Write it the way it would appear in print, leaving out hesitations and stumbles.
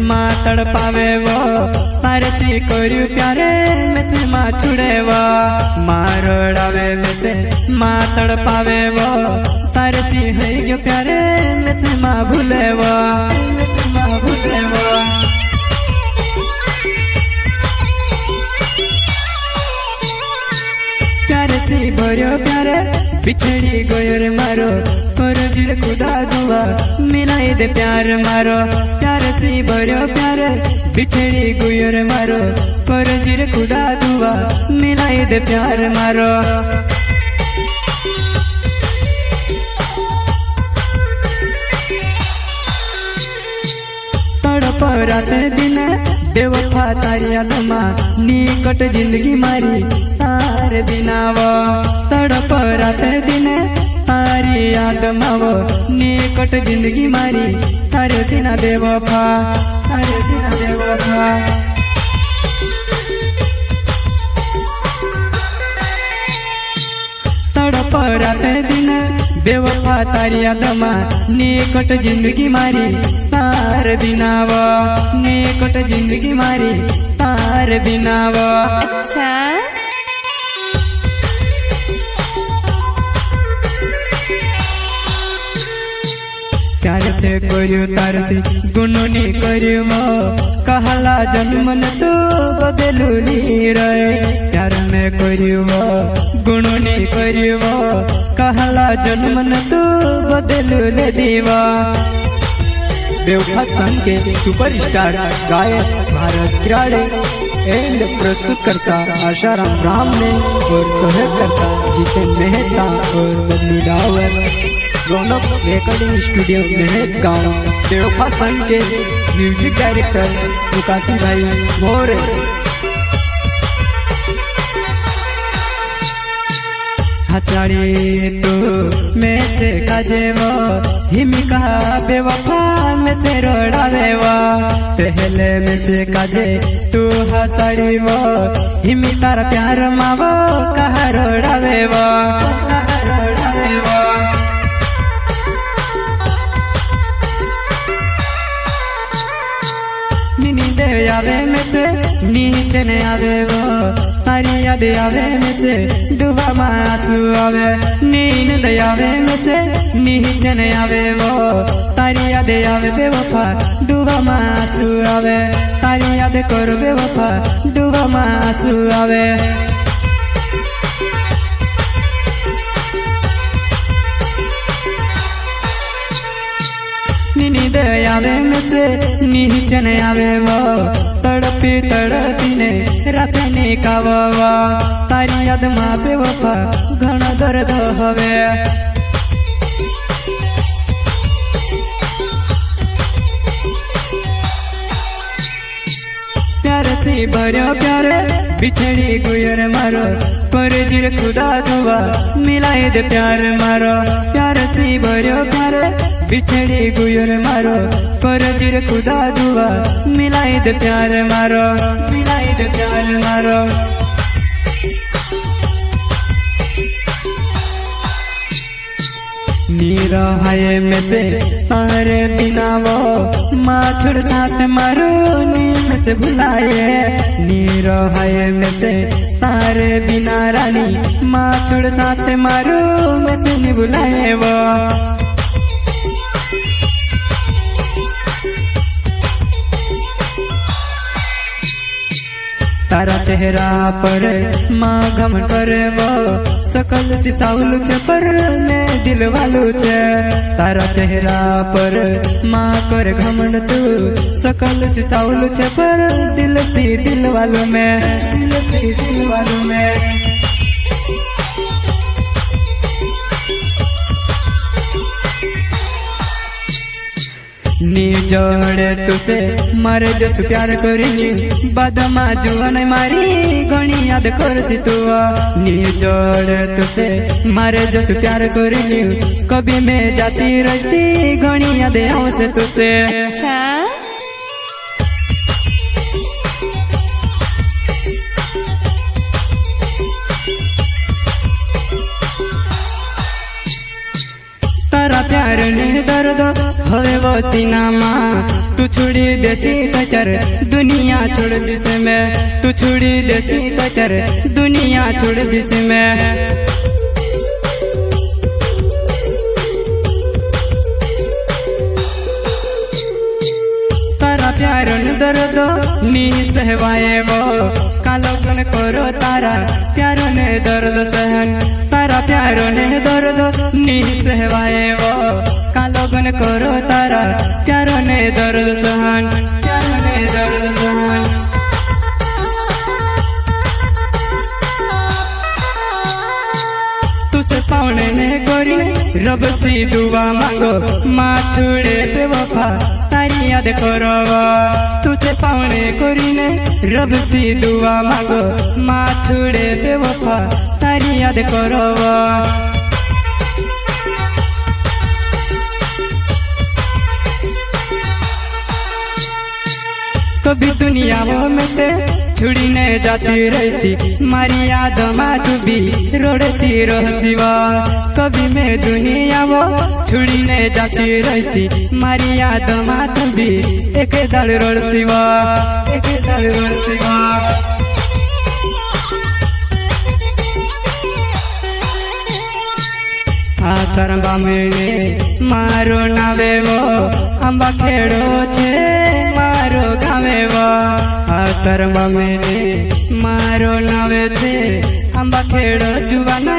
माँ तड़पावे वो तारे सी कोरियो प्यारे में से माँ छुड़े वो मारो डावे में से माँ तड़पावे वो तारे सी है जो प्यारे में से माँ भूले वो माँ भूले वो प्यारे सी भरो प्यारे बिछड़ी गोयर मारो और जिर खुदा दुआ मिलाई दे प्यार मारो प्यारे सी भरो प्यारे बिछड़ी गोयर मारो और जिर खुदा दुआ मिलाई दे प्यार मारो तड़प रात दिन बेवफा तारी याद मां निकट जिंदगी मारी तार बिनावो तड़प रात दिन तारी याद मावो निकट जिंदगी मारी तारे बिना बेवफा तारे बिना बेवफा तड़प रात दिन बेवफा तारी याद मां निकट जिंदगी मारी तार बिनावो निकट जिंदगी मारी तार बिनावो। अच्छा प्यार से कोरियो तार से गुनोनी करियो कहला जन्मन तो बदलू नी रहे प्यार में करियो गुनोनी करियो कहला जन्मन तो बदलू ले दीवा। बेवफा संग के सुपरस्टार गायक भारत किराड़े एंड प्रस्तुत करता आशाराम राम ने और सहयोग करता जितेन मेहता और बदली डावर रौनक रिकॉर्डिंग स्टूडियो मेहत गाँव। बेवफा संग के म्यूजिक डायरेक्टर मुकाती भाई मोरे। हसाड़ी तो में से काजे वो हिमिका बेवफा में से रोड़ावे वो पहले में से काजे तू हसाड़ी वो हिमी तारा प्यार मावो कहा रोड़ावे वो आवे में से नीचे ने आवे वो तारी याद आवे में से डूबा माथू आवे नींद आवे में से नीचे ने आवे वो तारी याद आवे बेवफा डूबा माथू आवे तारी याद कर बेवफा डूबा माथू आवे। नींद आवे में से नीचे ने आवे वो तड़पी तड़पी ने रात ने कावा तारी याद माँ बेवफा घना दर्द हवे। प्यार से भरो प्यारे बिछड़ी गुयर मारो पर जिर खुदा दुआ मिलाई दे प्यार मारो प्यार से भरो प्यारे बिछड़ी गुयर मारो पर जिर खुदा दुआ मिलाई दे प्यार मारो मिलाई दे प्यार मारो। नीरो हाय में से तारे बिना वो माँ छोड़ साथ मारो नीम से भुलाए नीरो हाय में से तारे बिना रानी माँ छोड़ साथ मारो में से नहीं भुलाए वो। तारा चेहरा पर माँ घमंड करे वो सकल सी सावलू छे पर मैं दिल वालू छे तारा चेहरा पर माँ कर घमंड तू सकल सी सावलू छे पर दिल सी दिल वालू में दिल सी दिल वालू में। नी जोड़े तुसे मारे जस प्यार करी बदमा जुआन मारी घणी याद करती तू नी जोड़े तुसे मारे जस प्यार करी कभी मैं जाती रहती घणी याद आवसे तुसे। अच्छा तारा प्यार ने दर्द हवे वो सिनेमा तू छोड़ी देसी कचर दुनिया छोड़ दिस में तू छोड़ी देसी कचर दुनिया छोड़ दिस में तारा प्यार न दर्द नी सहवाए वो कालोगन करो तारा प्यार ने दर्द सहन तारा प्यार ने दर्द नी सहवाए वो कालोगन करो तारा प्यार ने दर्द सहन प्यार ने दर्द सहन तुझसे पावने ने गोरी रब सी दुआ मांगो माँ छोड़े बेवफा तारी याद करो तुझसे पावने गोरी ने रब सी दुआ मांगो माँ छोड़े बेवफा तारी याद करो कभी दुनिया वो में से छुड़ी ने जाती रहती मारी याद में तू भी रोड़ती रहती कभी मैं दुनिया वो छुड़ी ने जाती रहती मारी याद में तू भी एक दल रोड़ती एक दल रोड़ती आसरबा में मारो नावे वो अंबा खेड़ो छे मारो गावे वो आसरबा में मारो नावे छे अंबा खेड़ो जुवाना